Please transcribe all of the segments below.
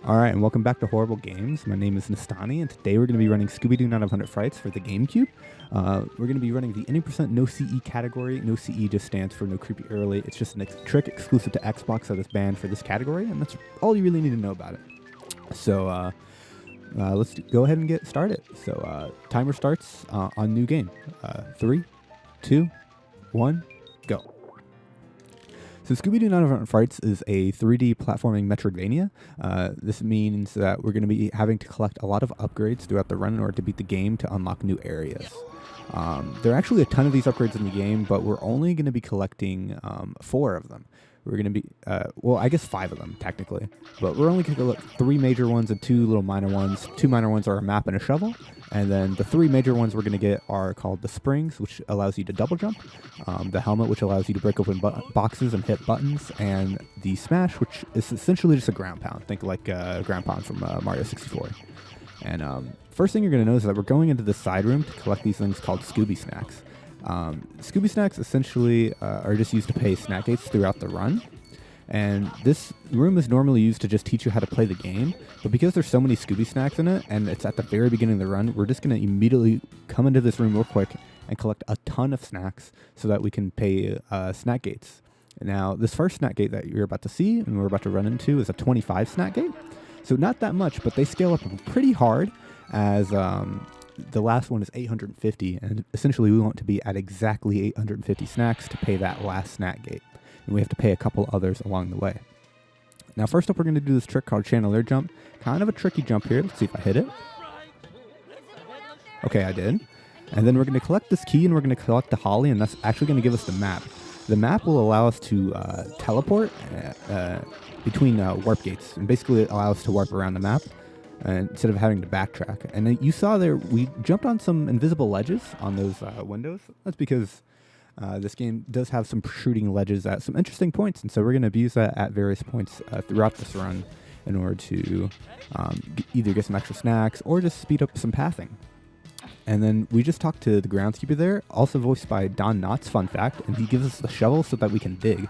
Alright, and welcome back to Horrible Games. My name is Nestani, and today we're going to be running Scooby-Doo 900 Frights for the GameCube. We're going to be running the any % no CE category. No CE just stands for no creepy early. It's just a trick exclusive to Xbox that is banned for this category, and that's all you really need to know about it. So, let's go ahead and get started. So, timer starts on new game. 3, 2, 1, go. So Scooby-Doo 900 Frights is a 3D platforming Metroidvania. This means that we're going to be having to collect a lot of upgrades throughout the run in order to beat the game to unlock new areas. There are actually a ton of these upgrades in the game, but we're only going to be collecting 4 of them. We're going to be, well, I guess 5 of them, technically. But we're only going to collect 3 major ones and 2 little minor ones. 2 minor ones are a map and a shovel. And then the 3 major ones we're going to get are called the Springs, which allows you to double jump. The Helmet, which allows you to break open boxes and hit buttons. And the Smash, which is essentially just a ground pound. Think like ground pound from Mario 64. And first thing you're going to notice is that we're going into the side room to collect these things called Scooby Snacks. Scooby Snacks essentially are just used to pay snack gates throughout the run. And this room is normally used to just teach you how to play the game. But because there's so many Scooby Snacks in it, and it's at the very beginning of the run, we're just going to immediately come into this room real quick and collect a ton of snacks so that we can pay snack gates. Now, this first snack gate that you're about to see and we're about to run into is a 25 snack gate. So not that much, but they scale up pretty hard as the last one is 850. And essentially we want to be at exactly 850 snacks to pay that last snack gate. And we have to pay a couple others along the way. Now, first up, we're going to do this trick called Chandelier Jump. Kind of a tricky jump here. Let's see if I hit it. Okay, I did. And then we're going to collect this key, and we're going to collect the holly, and that's actually going to give us the map. The map will allow us to teleport between warp gates, and basically allow us to warp around the map instead of having to backtrack. And you saw there, we jumped on some invisible ledges on those windows. That's because this game does have some protruding ledges at some interesting points, and so we're going to abuse that at various points throughout this run in order to either get some extra snacks or just speed up some pathing. And then we just talked to the groundskeeper there, also voiced by Don Knotts, fun fact, and he gives us the shovel so that we can dig,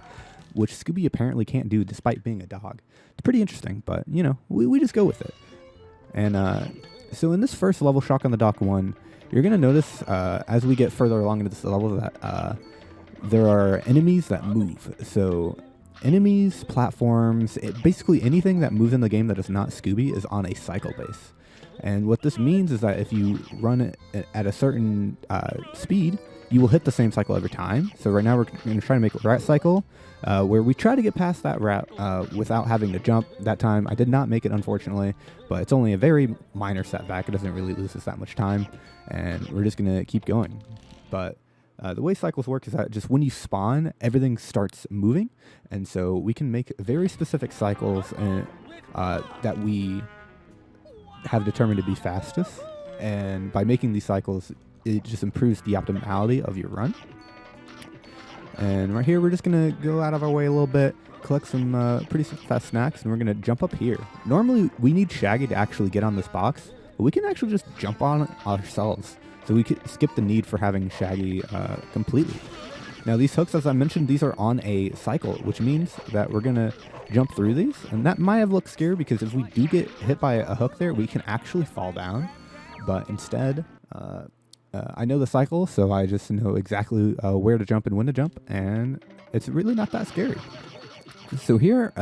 which Scooby apparently can't do despite being a dog. It's pretty interesting, but, you know, we just go with it. And so in this first level, Shock on the Dock 1, you're going to notice as we get further along into this level that there are enemies that move. So enemies, platforms, basically anything that moves in the game that is not Scooby is on a cycle base. And what this means is that if you run it at a certain speed, you will hit the same cycle every time. So right now we're going to try to make a rat cycle where we try to get past that rat without having to jump. That time I did not make it, unfortunately, but it's only a very minor setback. It doesn't really lose us that much time, and we're just going to keep going. But the way cycles work is that just when you spawn, everything starts moving, and so we can make very specific cycles that we have determined to be fastest. And by making these cycles, it just improves the optimality of your run. And right here, we're just going to go out of our way a little bit, collect some pretty fast snacks, and we're going to jump up here. Normally, we need Shaggy to actually get on this box, but we can actually just jump on it ourselves. So we could skip the need for having Shaggy completely. Now, these hooks, as I mentioned, these are on a cycle, which means that we're going to jump through these. And that might have looked scary because if we do get hit by a hook there, we can actually fall down. But instead, I know the cycle, so I just know exactly where to jump and when to jump, and it's really not that scary. So here,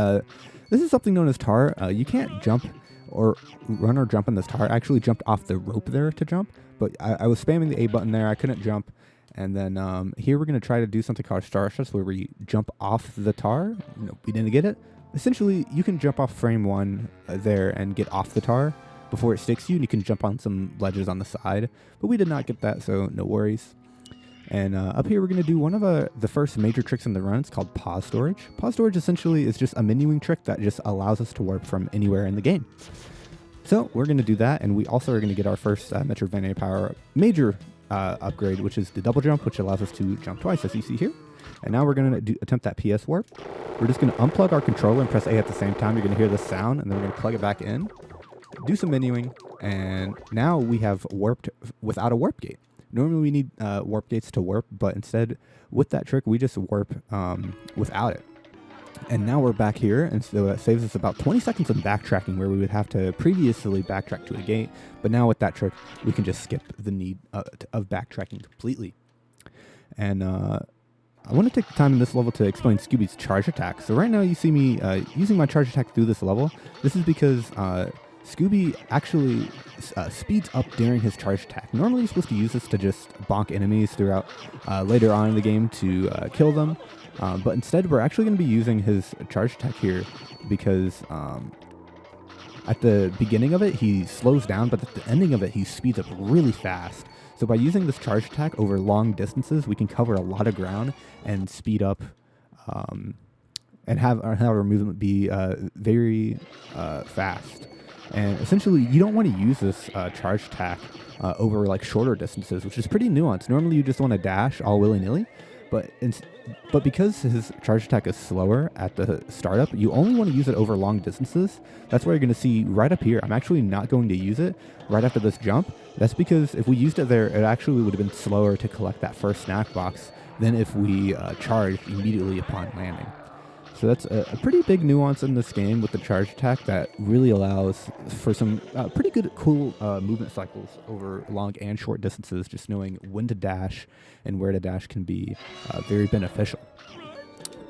this is something known as tar. You can't jump or run or jump in this tar. I actually jumped off the rope there to jump, but I was spamming the A button there. I couldn't jump. And then here we're going to try to do something called Star Shots, where we jump off the tar. No, we didn't get it. Essentially, you can jump off frame 1 there and get off the tar before it sticks you, and you can jump on some ledges on the side. But we did not get that, so no worries. And up here, we're going to do one of the first major tricks in the run. It's called Paw Storage. Paw Storage essentially is just a menuing trick that just allows us to warp from anywhere in the game. So we're going to do that, and we also are going to get our first Metroidvania power major upgrade, which is the double jump, which allows us to jump twice, as you see here. And now we're going to attempt that PS warp. We're just going to unplug our controller and press A at the same time. You're going to hear this sound, and then we're going to plug it back in, do some menuing, and now we have warped without a warp gate. Normally we need warp gates to warp, but instead with that trick we just warp without it. And now we're back here, and so that saves us about 20 seconds of backtracking where we would have to previously backtrack to a gate. But now with that trick, we can just skip the need of backtracking completely. And I want to take the time in this level to explain Scooby's charge attack. So right now you see me using my charge attack through this level. This is because Scooby actually speeds up during his charge attack. Normally you're supposed to use this to just bonk enemies throughout later on in the game to kill them. But instead, we're actually going to be using his charge attack here because at the beginning of it, he slows down, but at the ending of it, he speeds up really fast. So by using this charge attack over long distances, we can cover a lot of ground and speed up and have our movement be very fast. And essentially, you don't want to use this charge attack over like shorter distances, which is pretty nuanced. Normally, you just want to dash all willy-nilly. But because his charge attack is slower at the startup, you only want to use it over long distances. That's why you're going to see right up here. I'm actually not going to use it right after this jump. That's because if we used it there, it actually would have been slower to collect that first snack box than if we charged immediately upon landing. So that's a pretty big nuance in this game with the charge attack that really allows for some pretty good, cool movement cycles over long and short distances. Just knowing when to dash and where to dash can be very beneficial.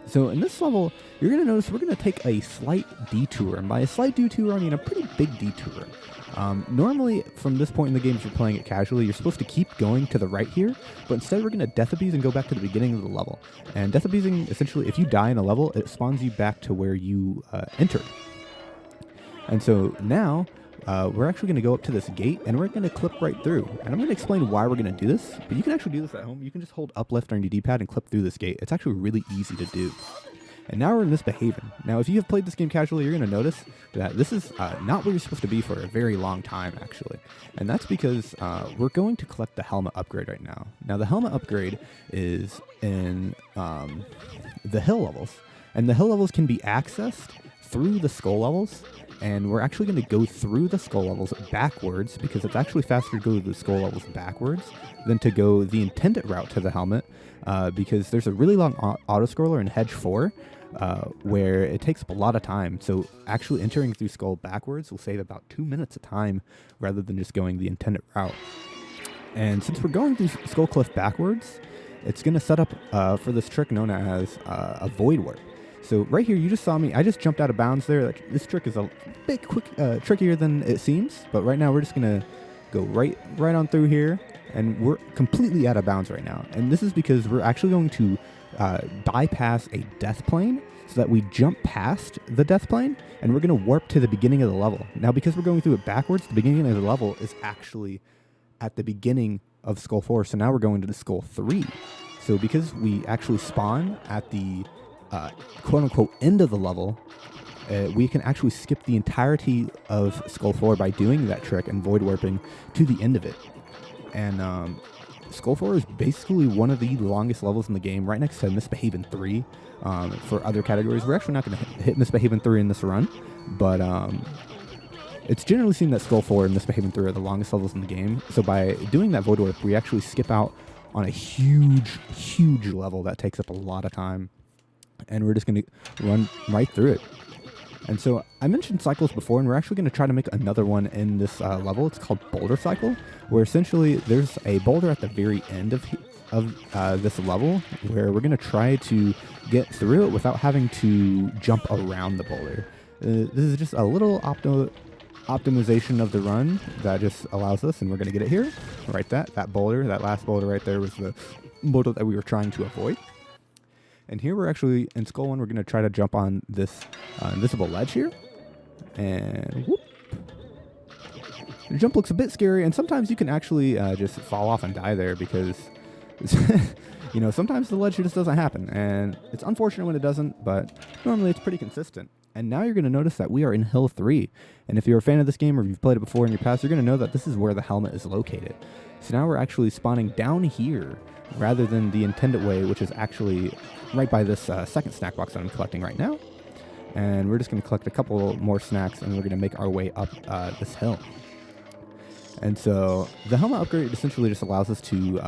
So in this level, you're going to notice we're going to take a slight detour. And by a slight detour, I mean a pretty big detour. Normally, from this point in the game, if you're playing it casually, you're supposed to keep going to the right here, but instead we're going to death abuse and go back to the beginning of the level. And death abusing, essentially, if you die in a level, it spawns you back to where you entered. And so now, we're actually going to go up to this gate, and we're going to clip right through. And I'm going to explain why we're going to do this, but you can actually do this at home. You can just hold uplift on your D-pad and clip through this gate. It's actually really easy to do. And now we're in Misbehaving. Now, if you have played this game casually, you're going to notice that this is not where you're supposed to be for a very long time, actually. And that's because we're going to collect the helmet upgrade right now. Now, the helmet upgrade is in the hill levels. And the hill levels can be accessed through the skull levels. And we're actually going to go through the skull levels backwards because it's actually faster to go to the skull levels backwards than to go the intended route to the helmet because there's a really long auto-scroller in Hedge 4 where it takes up a lot of time. So actually entering through skull backwards will save about 2 minutes of time rather than just going the intended route. And since we're going through Skull Cliff backwards, it's going to set up for this trick known as a Void Warp. So right here, you just saw me. I just jumped out of bounds there. This trick is a bit trickier than it seems. But right now, we're just going to go right on through here. And we're completely out of bounds right now. And this is because we're actually going to bypass a death plane so that we jump past the death plane. And we're going to warp to the beginning of the level. Now, because we're going through it backwards, the beginning of the level is actually at the beginning of Skull 4. So now we're going to the Skull 3. So because we actually spawn at the quote-unquote end of the level, we can actually skip the entirety of Skull 4 by doing that trick and void warping to the end of it. And Skull 4 is basically one of the longest levels in the game, right next to Misbehaving 3. For other categories, we're actually not going to hit Misbehaving 3 in this run, but it's generally seen that Skull 4 and Misbehaving 3 are the longest levels in the game. So by doing that void warp, we actually skip out on a huge level that takes up a lot of time. And we're just going to run right through it. And so I mentioned cycles before, and we're actually going to try to make another one in this level. It's called Boulder Cycle, where essentially there's a boulder at the very end of this level, where we're going to try to get through it without having to jump around the boulder. This is just a little optimization of the run that just allows us, and we're going to get it here. Right, that boulder, that last boulder right there was the boulder that we were trying to avoid. And here we're actually, in Skull 1, we're going to try to jump on this invisible ledge here. And whoop. The jump looks a bit scary, and sometimes you can actually just fall off and die there because, sometimes the ledge just doesn't happen. And it's unfortunate when it doesn't, but normally it's pretty consistent. And now you're going to notice that we are in Hill 3. And if you're a fan of this game or you've played it before in your past, you're going to know that this is where the helmet is located. So now we're actually spawning down here rather than the intended way, which is actually right by this second snack box that I'm collecting right now. And we're just going to collect a couple more snacks, and we're going to make our way up this hill. And so the helmet upgrade essentially just allows us to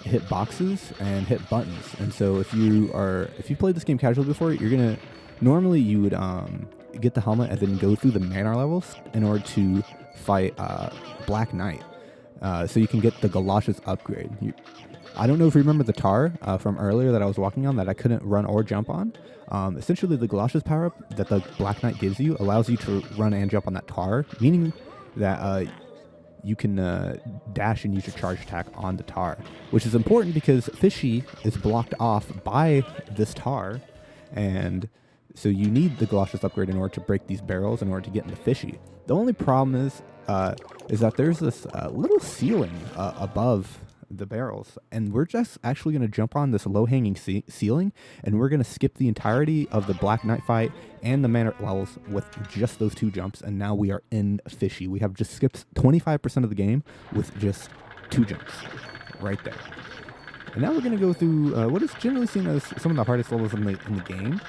hit boxes and hit buttons. And so if you played this game casually before, you're going to normally you would get the helmet and then go through the mana levels in order to fight Black Knight. So you can get the Galoshes upgrade. I don't know if you remember the tar from earlier that I was walking on that I couldn't run or jump on. Essentially, the Galoshes power-up that the Black Knight gives you allows you to run and jump on that tar, meaning that you can dash and use your charge attack on the tar, which is important because Fishy is blocked off by this tar, and so you need the Galoshes upgrade in order to break these barrels in order to get into Fishy. The only problem is that there's this little ceiling above the barrels, and we're just actually going to jump on this low-hanging ceiling, and we're going to skip the entirety of the Black Knight fight and the mana levels with just those 2 jumps, and now we are in Fishy. We have just skipped 25% of the game with just 2 jumps right there. And now we're going to go through what is generally seen as some of the hardest levels in the game,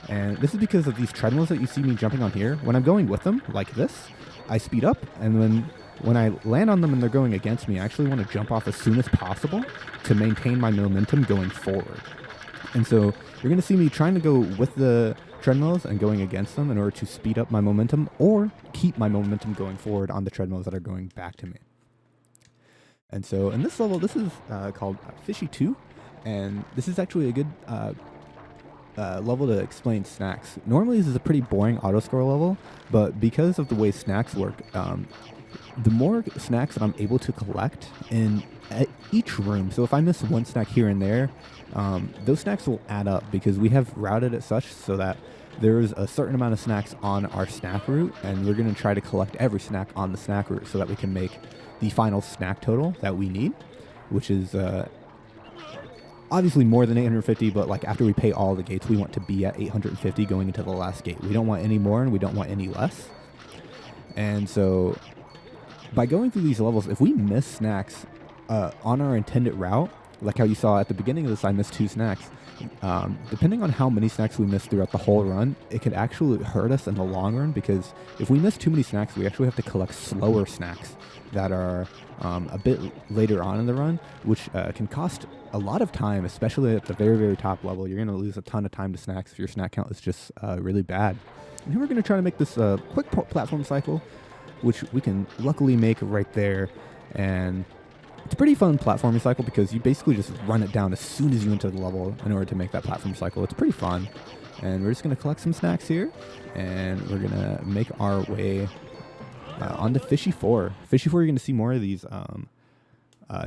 and this is because of these treadmills that you see me jumping on here. When I'm going with them, like this, I speed up, and when I land on them and they're going against me, I actually want to jump off as soon as possible to maintain my momentum going forward. And so you're going to see me trying to go with the treadmills and going against them in order to speed up my momentum or keep my momentum going forward on the treadmills that are going back to me. And so in this level, this is called Fishy 2, and this is actually a good level to explain snacks. Normally this is a pretty boring auto-scroll level, but because of the way snacks work, the more snacks that I'm able to collect in each room, so if I miss one snack here and there, those snacks will add up because we have routed it such so that there's a certain amount of snacks on our snack route, and we're going to try to collect every snack on the snack route so that we can make the final snack total that we need, which is obviously more than 850, but like after we pay all the gates, we want to be at 850 going into the last gate. We don't want any more and we don't want any less. And so by going through these levels, if we miss snacks on our intended route, like how you saw at the beginning of this, I missed 2 snacks. Depending on how many snacks we miss throughout the whole run, it could actually hurt us in the long run, because if we miss too many snacks, we actually have to collect slower snacks that are a bit later on in the run, which can cost a lot of time, especially at the very, very top level. You're going to lose a ton of time to snacks if your snack count is just really bad. And here we're going to try to make this quick platform cycle, which we can luckily make right there. And it's a pretty fun platforming cycle because you basically just run it down as soon as you enter the level in order to make that platform cycle. It's pretty fun. And we're just going to collect some snacks here, and we're going to make our way onto Fishy 4. Fishy 4, you're going to see more of these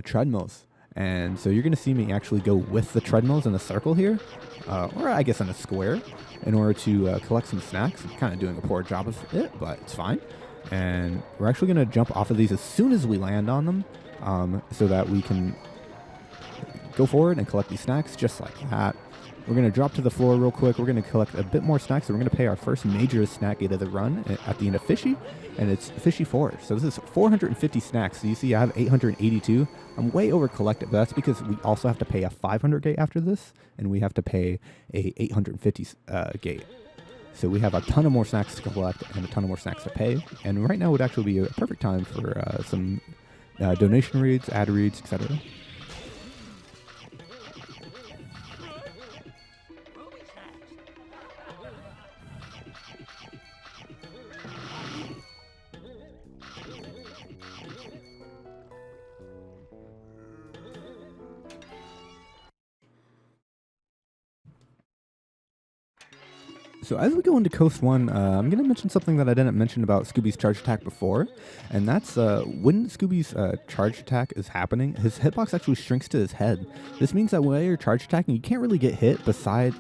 treadmills. And so you're going to see me actually go with the treadmills in a circle here, or I guess in a square, in order to collect some snacks. I'm kind of doing a poor job of it, but it's fine. And we're actually going to jump off of these as soon as we land on them, so that we can go forward and collect these snacks just like that. We're going to drop to the floor real quick. We're going to collect a bit more snacks. So we're going to pay our first major snack gate of the run at the end of Fishy, and it's Fishy 4. So this is 450 snacks. So you see I have 882. I'm way over collected, but that's because we also have to pay a 500 gate after this, and we have to pay a 850 gate. So we have a ton of more snacks to collect and a ton of more snacks to pay. And right now would actually be a perfect time for some donation reads, ad reads, etc. So as we go into Coast 1, I'm going to mention something that I didn't mention about Scooby's charge attack before, and that's when Scooby's charge attack is happening, his hitbox actually shrinks to his head. This means that when you're charge attacking, you can't really get hit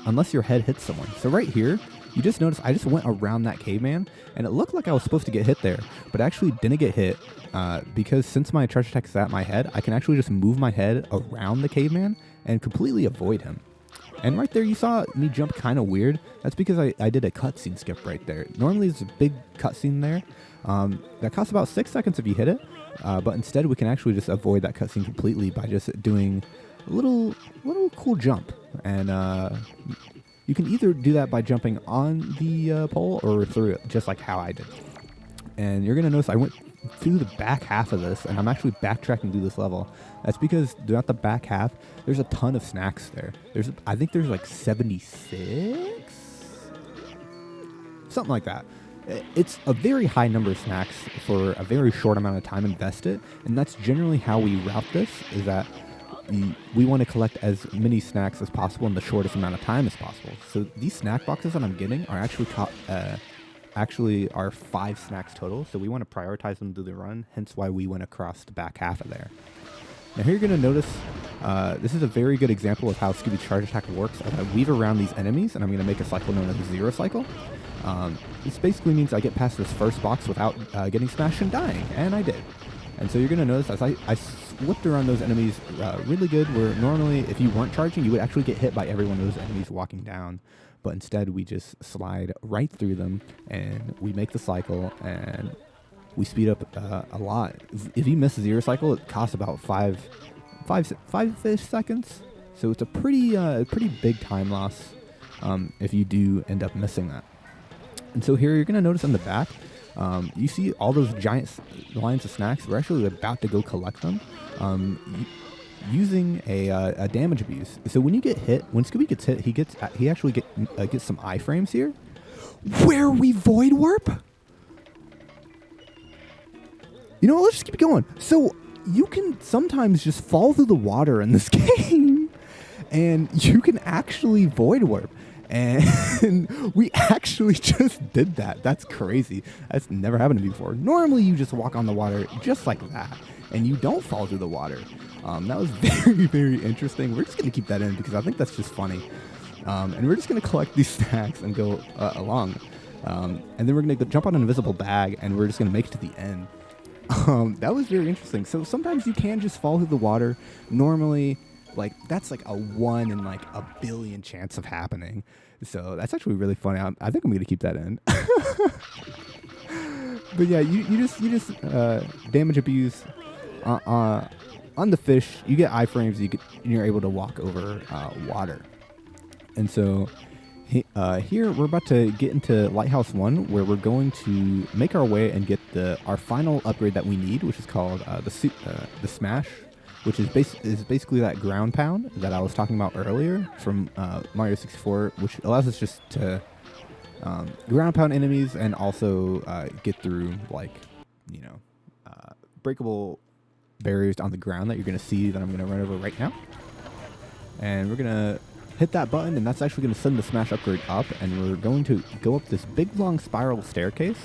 unless your head hits someone. So right here, you just notice I just went around that caveman, and it looked like I was supposed to get hit there, but actually didn't get hit because since my charge attack is at my head, I can actually just move my head around the caveman and completely avoid him. And right there, you saw me jump kind of weird. That's because I did a cutscene skip right there. Normally, there's a big cutscene there that costs about 6 seconds if you hit it. But instead, we can actually just avoid that cutscene completely by just doing a little cool jump. And you can either do that by jumping on the pole or through it, just like how I did. And you're going to notice I went through the back half of this, and I'm actually backtracking through this level. That's because throughout the back half, there's a ton of snacks there. I think there's like 76? something like that. It's a very high number of snacks for a very short amount of time invested, and that's generally how we route this, is that we want to collect as many snacks as possible in the shortest amount of time as possible. So these snack boxes that I'm getting are actually are 5 snacks total, so we want to prioritize them through the run, hence why we went across the back half of there. Now here you're going to notice, this is a very good example of how Scooby Charge Attack works. I'm going to weave around these enemies, and I'm going to make a cycle known as a zero cycle. This basically means I get past this first box without getting smashed and dying, and I did. And so you're going to notice as I whipped around those enemies really good, where normally if you weren't charging, you would actually get hit by every one of those enemies walking down. But instead, we just slide right through them, and we make the cycle, and we speed up a lot. If you miss a zero cycle, it costs about five-ish seconds. So it's a pretty big time loss if you do end up missing that. And so here you're going to notice on the back, you see all those giant lines of snacks. We're actually about to go collect them using a damage abuse. So when you get hit, when Scooby gets hit, he actually gets some iframes here, where we void warp. You know what, let's just keep going. So you can sometimes just fall through the water in this game, and you can actually void warp. And we actually just did that. That's crazy. That's never happened to me before. Normally you just walk on the water just like that, and you don't fall through the water. That was very, very interesting. We're just going to keep that in because I think that's just funny. And we're just going to collect these snacks and go along. And then we're going to jump on an invisible bag, and we're just going to make it to the end. That was very interesting. So sometimes you can just fall through the water. Normally, like, that's like a 1 in like a billion chance of happening. So that's actually really funny. I think I'm going to keep that in. But yeah, you just damage abuse on the fish. You get iframes. You're able to walk over water. And so here we're about to get into Lighthouse One, where we're going to make our way and get our final upgrade that we need, which is called the Smash, which is basically that ground pound that I was talking about earlier from Mario 64, which allows us just to ground pound enemies and also get through, like, breakable barriers on the ground that you're going to see that I'm going to run over right now. And we're going to hit that button, and that's actually going to send the Smash upgrade up, and we're going to go up this big long spiral staircase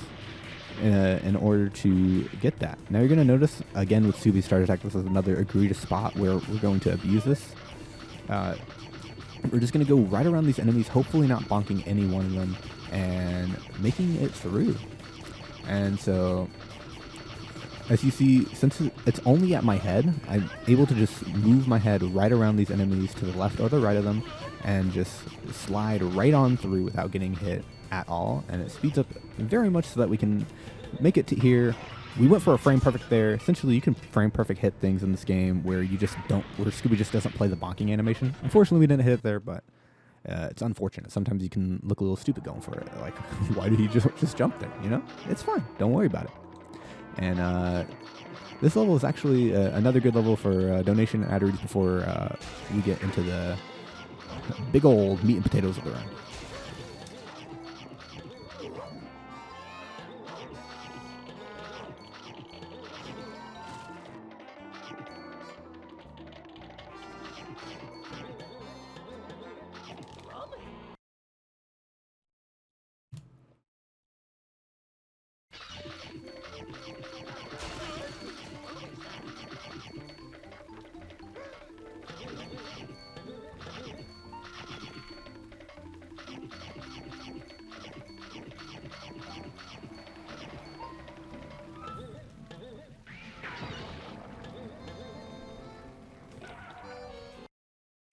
in order to get that. Now you're going to notice, again with Scooby Charge Attack, this is another egregious spot where we're going to abuse this. We're just going to go right around these enemies, hopefully not bonking any one of them, and making it through. And so, as you see, since it's only at my head, I'm able to just move my head right around these enemies to the left or the right of them, and just slide right on through without getting hit at all. And it speeds up very much so that we can make it to here. We went for a frame perfect there. Essentially, you can frame perfect hit things in this game where Scooby just doesn't play the bonking animation. Unfortunately, we didn't hit it there, but it's unfortunate. Sometimes you can look a little stupid going for it. Like, why did he just jump there? It's fine. Don't worry about it. And this level is actually another good level for donation ad reads before we get into the big old meat and potatoes of the run.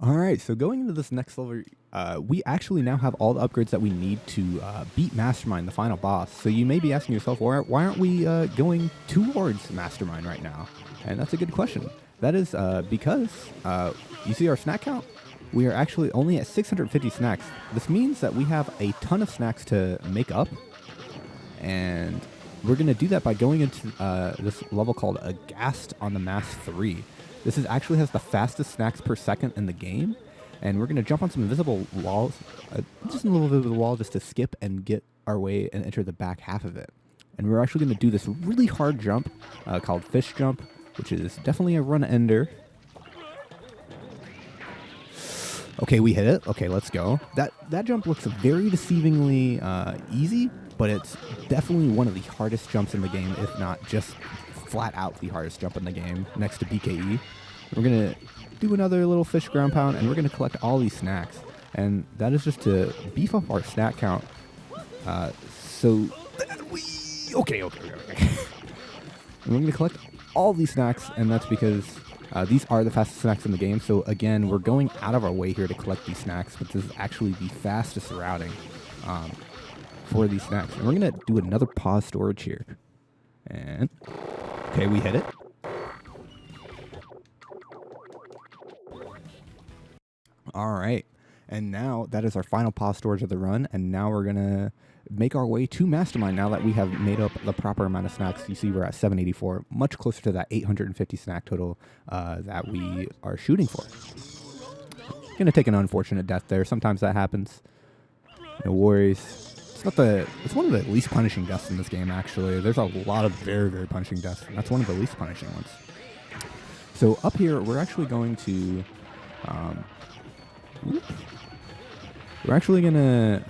Alright, so going into this next level, we actually now have all the upgrades that we need to beat Mastermind, the final boss. So you may be asking yourself, why aren't we going towards Mastermind right now? And that's a good question. That is because you see our snack count? We are actually only at 650 snacks. This means that we have a ton of snacks to make up. And we're going to do that by going into this level called Aghast on the Mass 3. This actually has the fastest snacks per second in the game, and we're going to jump on some invisible walls, just a little bit of the wall just to skip and get our way and enter the back half of it. And we're actually going to do this really hard jump called fish jump, which is definitely a run ender. Okay, we hit it. Okay, let's go. That jump looks very deceivingly easy, but it's definitely one of the hardest jumps in the game, if not just flat out the hardest jump in the game, next to BKE. We're going to do another little fish ground pound, and we're going to collect all these snacks. And that is just to beef up our snack count. So that we... Okay. And we're going to collect all these snacks, and that's because these are the fastest snacks in the game. So again, we're going out of our way here to collect these snacks, but this is actually the fastest routing for these snacks. And we're going to do another Paw Storage here. And, okay, we hit it. All right. And now that is our final Paw Storage of the run. And now we're going to make our way to Mastermind now that we have made up the proper amount of snacks. You see we're at 784, much closer to that 850 snack total that we are shooting for. Going to take an unfortunate death there. Sometimes that happens. No worries. It's one of the least punishing deaths in this game, actually. There's a lot of very, very punishing deaths. And that's one of the least punishing ones. So up here, we're actually going to... we're actually going to...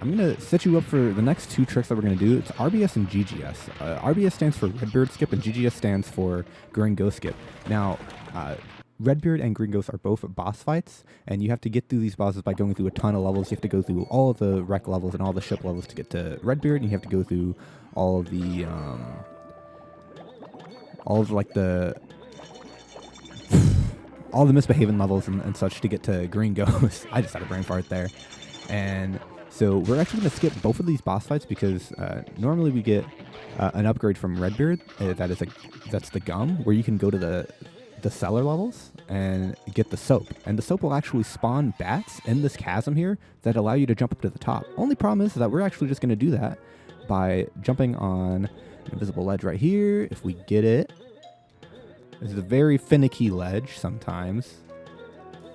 I'm going to set you up for the next two tricks that we're going to do. It's RBS and GGS. RBS stands for Redbeard Skip, and GGS stands for Green Ghost Skip. Now, Redbeard and Green Ghost are both boss fights, and you have to get through these bosses by going through a ton of levels. You have to go through all of the wreck levels and all the ship levels to get to Redbeard, and you have to go through all of the, all the misbehaving levels and such to get to Green Ghost. I just had a brain fart there. And so we're actually going to skip both of these boss fights because normally we get an upgrade from Redbeard. That's the gum, where you can go to the cellar levels and get the soap. And the soap will actually spawn bats in this chasm here that allow you to jump up to the top. Only problem is that we're actually just going to do that by jumping on an invisible ledge right here. If we get it, this is a very finicky ledge sometimes.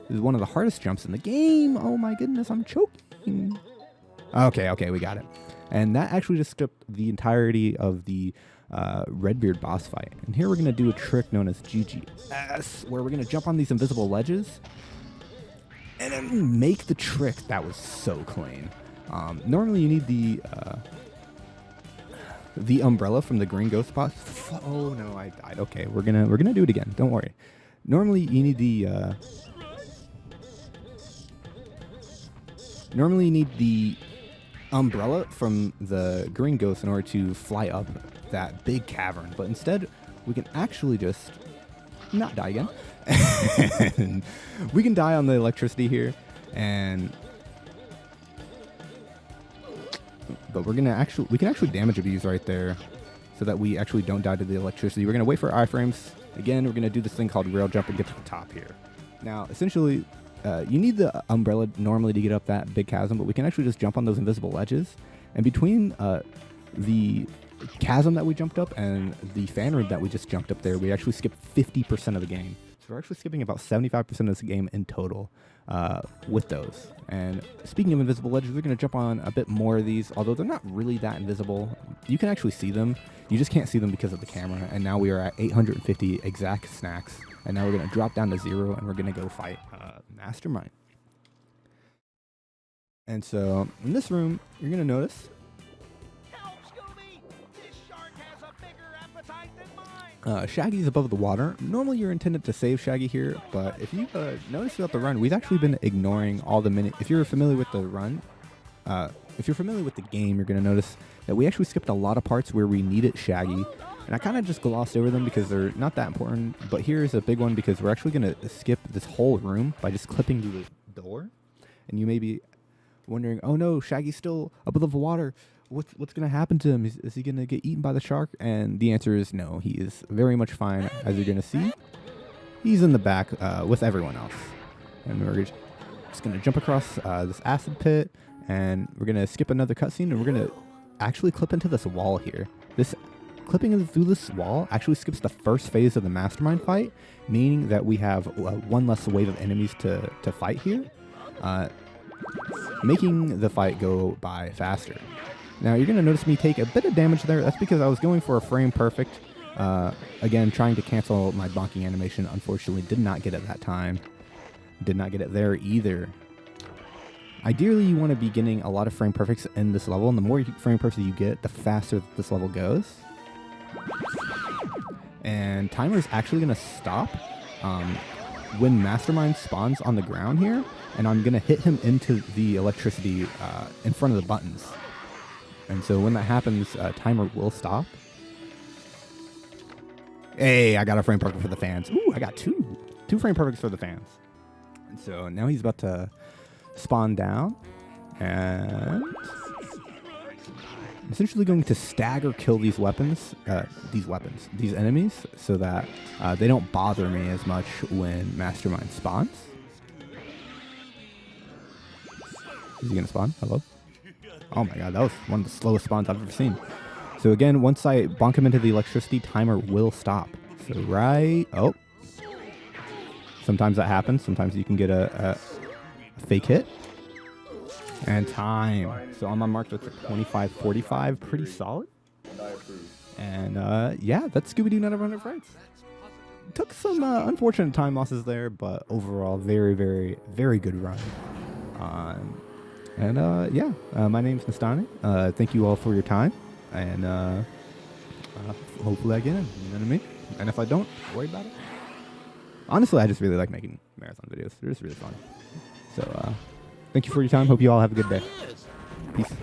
This is one of the hardest jumps in the game. Oh my goodness, I'm choking. Okay, we got it. And that actually just skipped the entirety of the Redbeard boss fight. And here we're going to do a trick known as GGS, where we're going to jump on these invisible ledges and then make the trick. That was so clean. Normally you need the umbrella from the Green Ghost boss. Oh no, I died. Okay, we're gonna do it again. Don't worry. Normally you need the umbrella from the Green Ghost in order to fly up that big cavern, but instead we can actually just not die again. And we can die on the electricity here, but we can actually damage abuse right there so that we actually don't die to the electricity. We're gonna wait for iframes. Again, we're gonna do this thing called rail jump and get to the top here. Now, essentially, you need the umbrella normally to get up that big chasm, but we can actually just jump on those invisible ledges. And between the chasm that we jumped up and the fan room that we just jumped up there, we actually skipped 50% of the game. So we're actually skipping about 75% of this game in total with those. And speaking of invisible ledges, we're going to jump on a bit more of these, although they're not really that invisible. You can actually see them. You just can't see them because of the camera. And now we are at 850 exact snacks. And now we're going to drop down to 0, and we're going to go fight Mastermind. And so, in this room, you're going to notice... Help, Scooby! This shark has a bigger appetite than mine! Shaggy's above the water. Normally you're intended to save Shaggy here, but if you notice throughout the run, we've actually been ignoring all the If you're familiar with the run, if you're familiar with the game, you're going to notice that we actually skipped a lot of parts where we needed Shaggy. And I kind of just glossed over them because they're not that important. But here's a big one because we're actually going to skip this whole room by just clipping through the door. And you may be wondering, oh no, Shaggy's still above the water. What's going to happen to him? Is he going to get eaten by the shark? And the answer is no. He is very much fine, as you're going to see. He's in the back with everyone else. And we're just going to jump across this acid pit. And we're going to skip another cutscene. And we're going to actually clip into this wall here. This clipping through this wall actually skips the first phase of the Mastermind fight, meaning that we have one less wave of enemies to fight here. making the fight go by faster. Now you're going to notice me take a bit of damage there. That's because I was going for a frame perfect. Again, trying to cancel my bonking animation. Unfortunately, did not get it that time. Did not get it there either. Ideally, you want to be getting a lot of frame perfects in this level, and the more frame perfects you get, the faster this level goes. And timer is actually going to stop when Mastermind spawns on the ground here, and I'm going to hit him into the electricity in front of the buttons. And so when that happens, timer will stop. Hey, I got a frame perfect for the fans. Ooh, I got two frame perfects for the fans. And so now he's about to spawn down, and I'm essentially going to stagger kill these enemies, so that they don't bother me as much when Mastermind spawns. Is he gonna spawn? Hello? Oh my god, that was one of the slowest spawns I've ever seen. So again, once I bonk him into the electricity, timer will stop. So oh. Sometimes that happens. Sometimes you can get a fake hit. And time. So on my mark, that's 25:45. Pretty solid. And yeah, that's Scooby-Doo Night of 100 Frights. Took some unfortunate time losses there, but overall, very, very, very good run. Yeah, my name's Nestani. Thank you all for your time. And hopefully I get in. You know what I mean? And if I don't, worry about it. Honestly, I just really like making marathon videos. They're just really fun. So, thank you for your time. Hope you all have a good day. Peace.